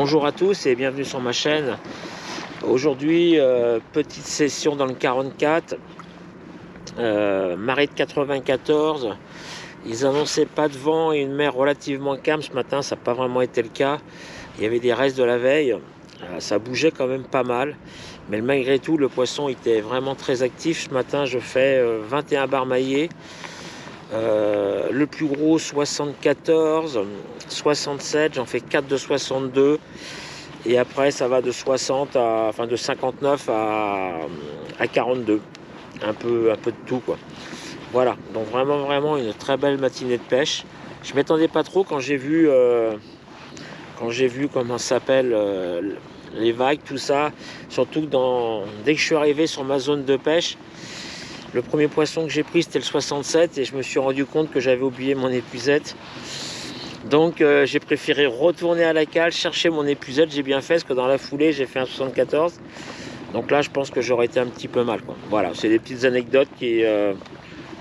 Bonjour à tous et bienvenue sur ma chaîne. Aujourd'hui, petite session dans le 44, marée de 94. Ils annonçaient pas de vent et une mer relativement calme ce matin, ça n'a pas vraiment été le cas. Il y avait des restes de la veille, ça bougeait quand même pas mal. Mais malgré tout, le poisson était vraiment très actif. Ce matin, je fais 21 bars maillés. Le plus gros 74, 67, j'en fais 4 de 62 et après ça va de 60 à, enfin de 59 à 42, un peu de tout quoi. Voilà, donc vraiment une très belle matinée de pêche. Je m'attendais pas trop quand j'ai vu comment ça s'appelle les vagues, tout ça, surtout que dès que je suis arrivé sur ma zone de pêche, le premier poisson que j'ai pris c'était le 67 et je me suis rendu compte que j'avais oublié mon épuisette. Donc j'ai préféré retourner à la cale, chercher mon épuisette. J'ai bien fait parce que dans la foulée j'ai fait un 74. Donc là je pense que j'aurais été un petit peu mal, quoi. Voilà, c'est des petites anecdotes qui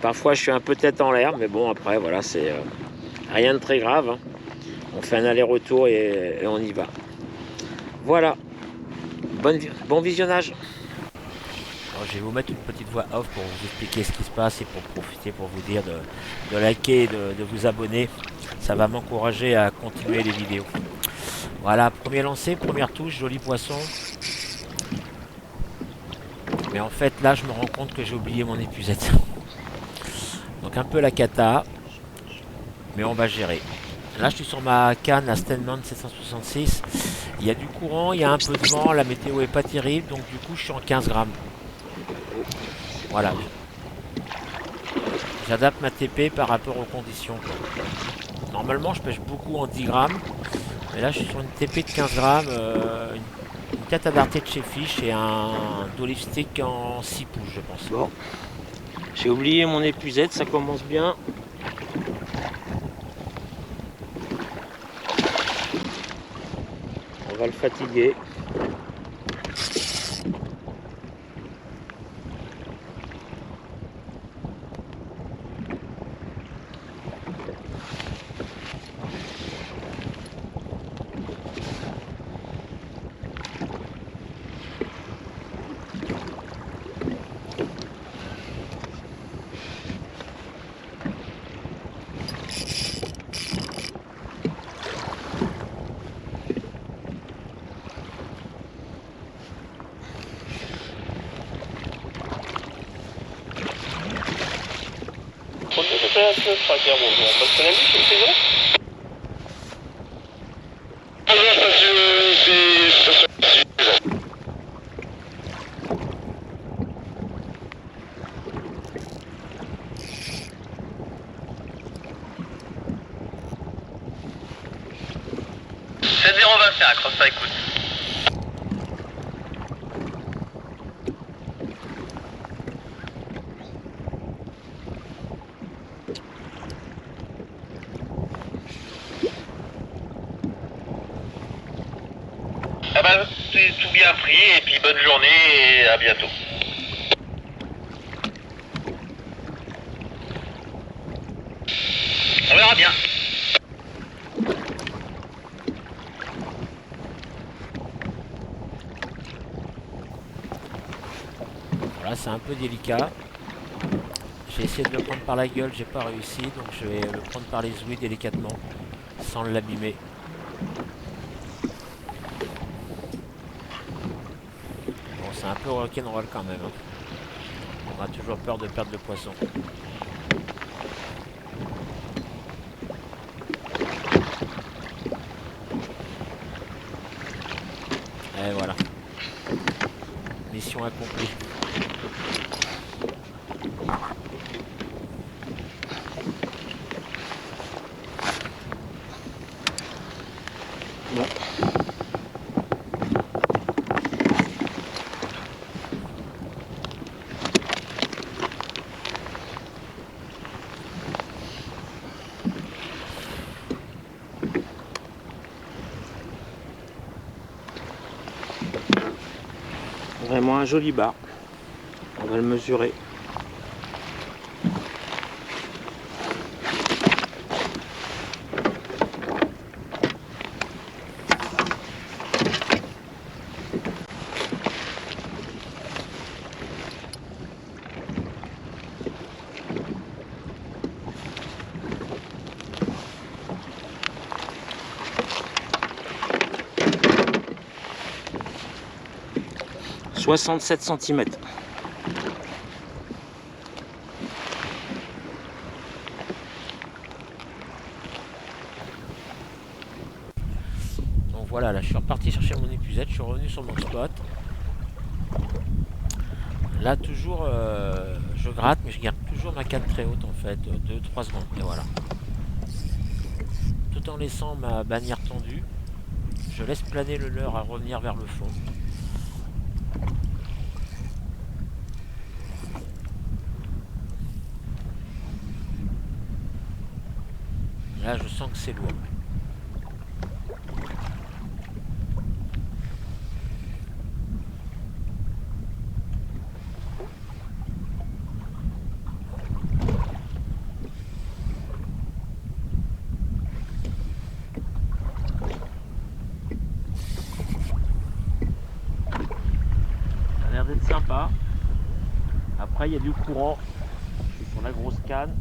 parfois je suis un peu tête en l'air, mais bon après voilà, c'est rien de très grave, hein. On fait un aller-retour et on y va. Voilà, bon visionnage. Alors, je vais vous mettre une petite voix off pour vous expliquer ce qui se passe et pour profiter pour vous dire de liker et de vous abonner. Ça va m'encourager à continuer les vidéos. Voilà, premier lancé, première touche, joli poisson. Mais en fait là je me rends compte que j'ai oublié mon épuisette. Donc un peu la cata, mais on va gérer. Là je suis sur ma canne, la Stenman 766. Il y a du courant, il y a un peu de vent, la météo est pas terrible, donc du coup je suis en 15 grammes. Voilà, j'adapte ma TP par rapport aux conditions. Normalement, je pêche beaucoup en 10 grammes. Mais là, je suis sur une TP de 15 grammes, une cata d'arté de chez Fish et un d'olive stick en 6 pouces, je pense. Bon, j'ai oublié mon épuisette, ça commence bien. On va le fatiguer. Cross ça écoute. Ah bah c'est tout bien pris et puis bonne journée et à bientôt. On verra bien. Voilà, c'est un peu délicat. J'ai essayé de le prendre par la gueule, j'ai pas réussi. Donc je vais le prendre par les ouïes délicatement, sans l'abîmer. Bon, c'est un peu rock'n'roll quand même, hein. On a toujours peur de perdre le poisson. Et voilà. Mission accomplie. Bon. Vraiment un joli bar. On va le mesurer. 67 cm. Donc voilà, là je suis reparti chercher mon épuisette, je suis revenu sur mon spot. Là toujours je gratte, mais je garde toujours ma canne très haute en fait, 2-3 secondes, et voilà. Tout en laissant ma bannière tendue, je laisse planer le leurre à revenir vers le fond. Là je sens que c'est lourd. Ça a l'air d'être sympa. Après il y a du courant. Je suis sur la grosse canne.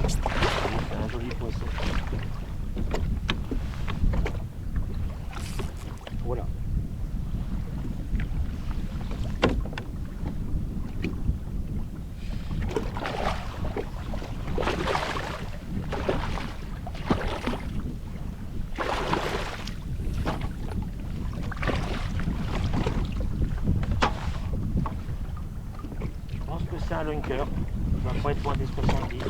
C'est un joli poisson. Voilà. Je pense que c'est un lunker. Il va pas être loin des 70.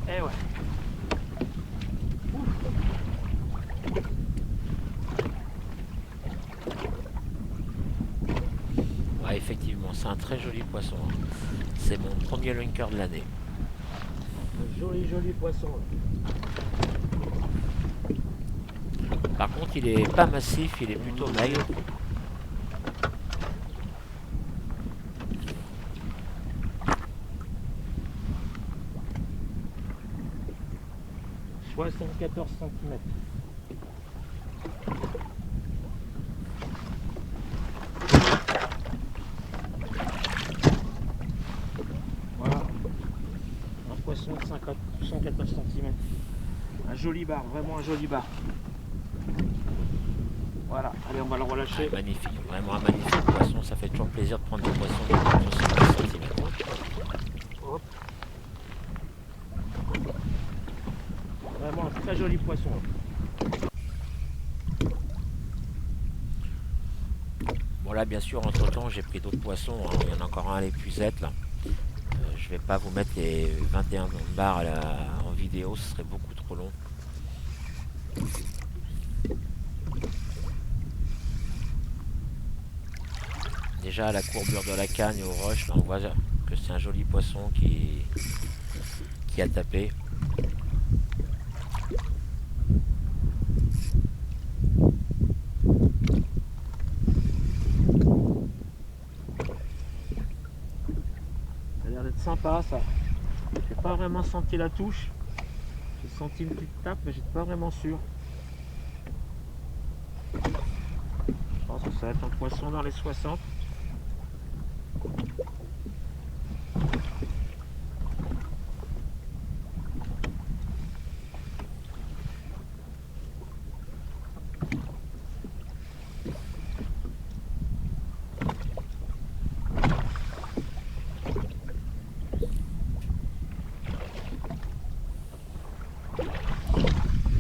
Eh ouais. Ouais, effectivement, c'est un très joli poisson. C'est mon premier lunker de l'année. Un joli poisson. Par contre, il est pas massif, il est plutôt maigre. « 74 cm. Voilà. Un poisson de 114 cm. Un joli bar, vraiment un joli bar. Voilà, allez, on va le relâcher. Ah, magnifique, vraiment un magnifique poisson. Ça fait toujours plaisir de prendre des poissons de 70 cm. Hop. Vraiment un très joli poisson. Bon là bien sûr entre temps j'ai pris d'autres poissons, hein. Il y en a encore un à l'épuisette là. Je vais pas vous mettre les 21 bars en vidéo, ce serait beaucoup trop long. Déjà à la courbure de la canne et au rush, là, on voit que c'est un joli poisson qui a tapé. Ça a l'air d'être sympa ça. J'ai pas vraiment senti la touche. J'ai senti une petite tape mais j'étais pas vraiment sûr. Je pense que ça va être un poisson dans les 60.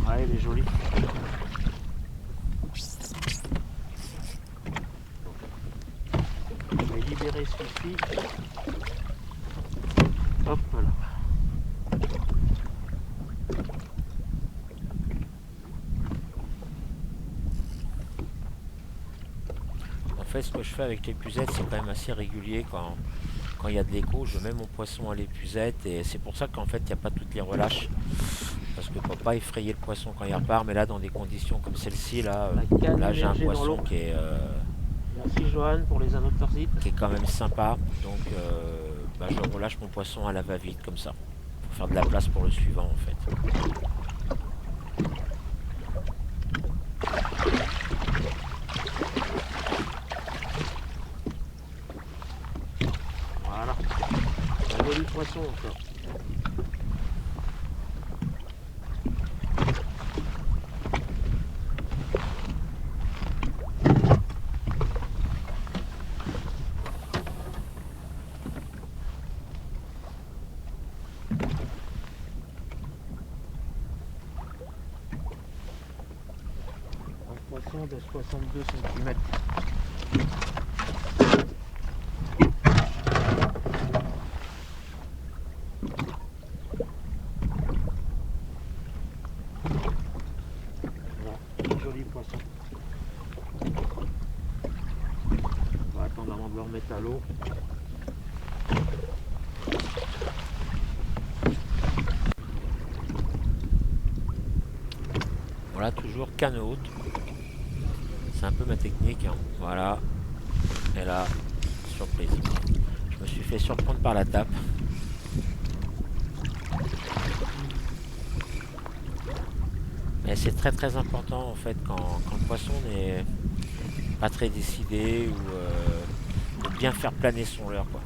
Ouais, il est joli. Je vais libérer celui-ci. Hop là. En fait, ce que je fais avec l'épuisette, c'est quand même assez régulier quand il y a de l'écho. Je mets mon poisson à l'épuisette et c'est pour ça qu'en fait, il n'y a pas toutes les relâches. Parce que pour pas effrayer le poisson quand il repart, mais là dans des conditions comme celle-ci, là j'ai un poisson qui est merci Johan pour les anneaux de torsite, qui est quand même sympa. Donc je relâche mon poisson à la va-vite comme ça, pour faire de la place pour le suivant en fait. Voilà, un joli poisson encore. poisson de 62 cm. Voilà, joli poisson. On va attendre avant de le remettre à l'eau. Voilà, toujours canne haute. C'est un peu ma technique, hein. Voilà. Et là, surprise. Je me suis fait surprendre par la tape. Mais c'est très important en fait quand le poisson n'est pas très décidé ou de bien faire planer son leurre, quoi.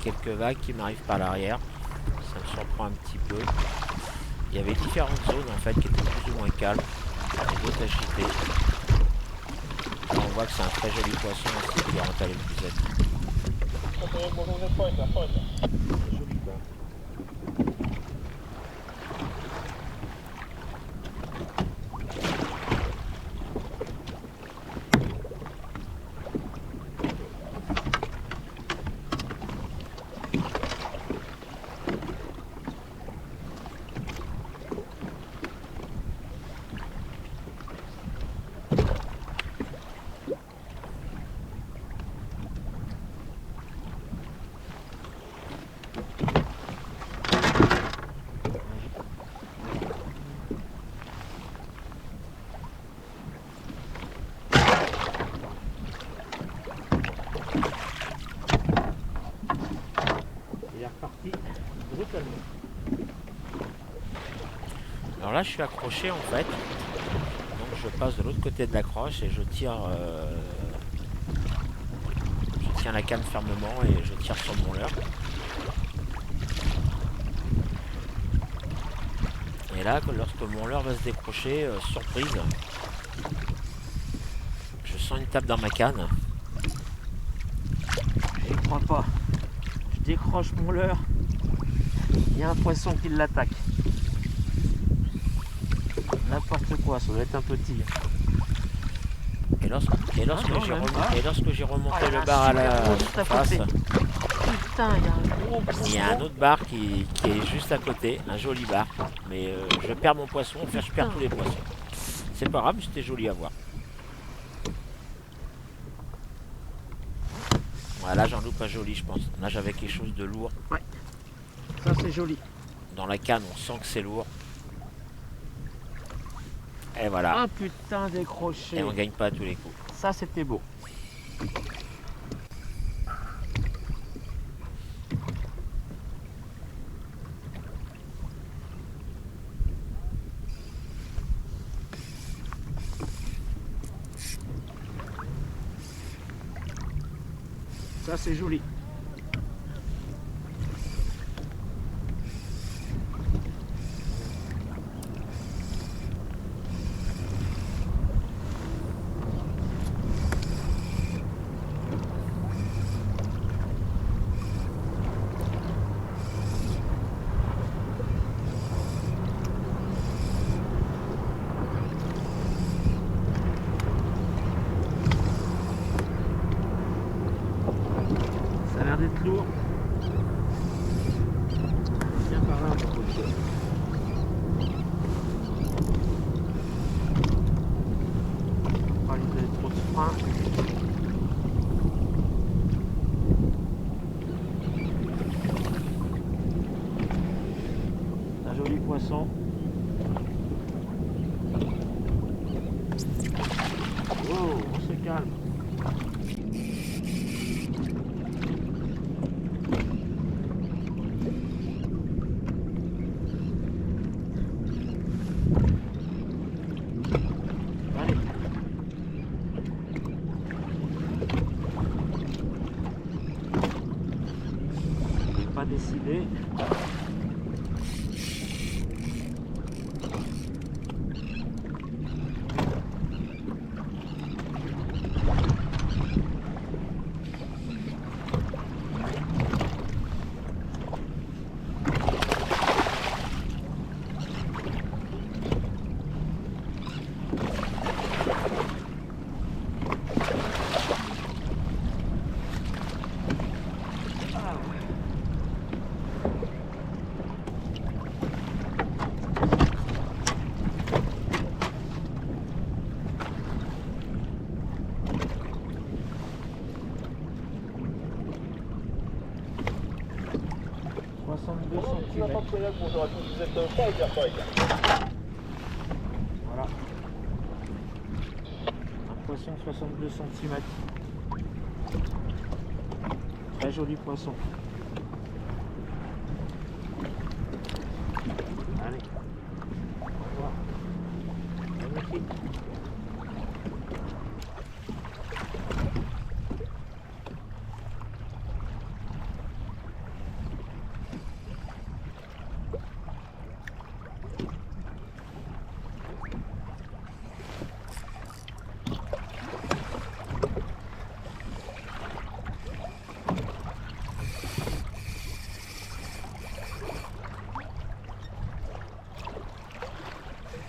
Quelques vagues qui m'arrivent par l'arrière, ça me surprend un petit peu. Il y avait différentes zones en fait qui étaient plus ou moins calmes et d'autres agitées. Là, on voit que c'est un très joli poisson aussi qui rentre à l'épuisette. Alors là je suis accroché en fait, donc je passe de l'autre côté de l'accroche et je tiens la canne fermement et je tire sur mon leurre. Et là lorsque mon leurre va se décrocher, surprise, je sens une tape dans ma canne. Je n'y crois pas. Je décroche mon leurre, il y a un poisson qui l'attaque. N'importe quoi, ça doit être un petit. Et lorsque j'ai remonté le bar à la face, Putain, il y a un autre bar qui est juste à côté, un joli bar. Mais je perds mon poisson, enfin je perds tous les poissons. C'est pas grave, mais c'était joli à voir. Voilà, là j'en loupe un joli, je pense. Là j'avais quelque chose de lourd. Ouais, ça c'est joli. Dans la canne, on sent que c'est lourd. Et voilà. Ah putain, décroché. Et on gagne pas à tous les coups. Ça c'était beau. Ça c'est joli. Ça a l'air d'être lourd. Viens par là, mon coach. On va lui donner trop de frein. Un joli poisson. Oh, on se calme. cm. bonjour à tous, vous êtes pas hyper correct. Voilà. Un poisson de 62 cm. Très joli poisson. Allez. Au revoir. Magnifique.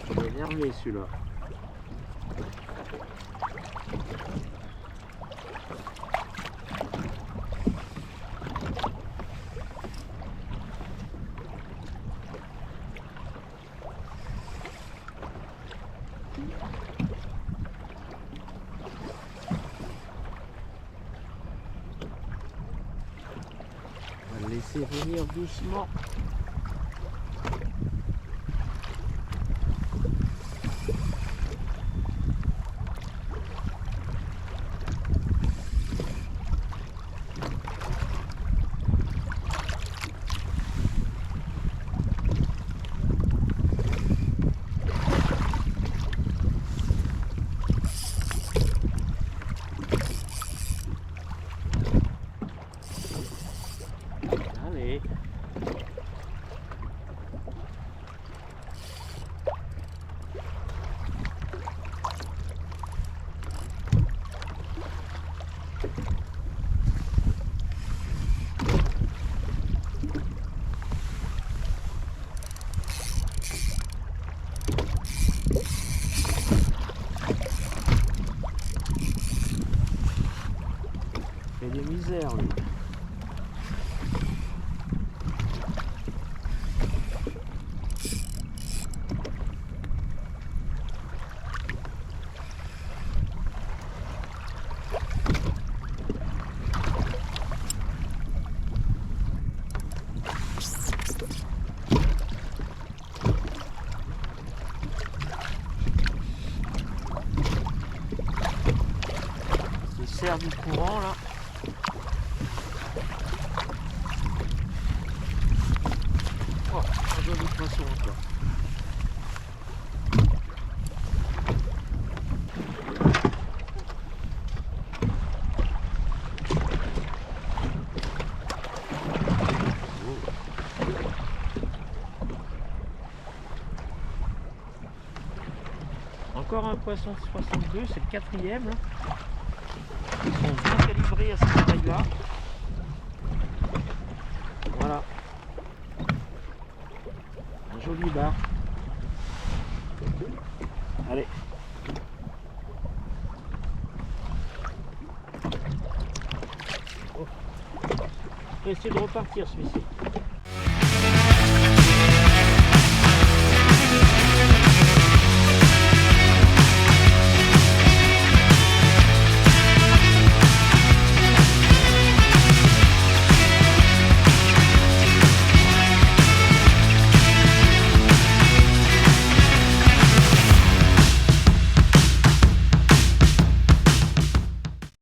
Il est énervé celui-là. On va le laisser venir doucement. Allez. Il fait des misères lui. Il sert du courant là. Oh, un joli poisson encore. Encore un poisson de 62, c'est le quatrième là. Ils sont bien calibrés à cette taille là. Voilà. Un joli bar. Allez. Oh. Je vais essayer de repartir celui-ci.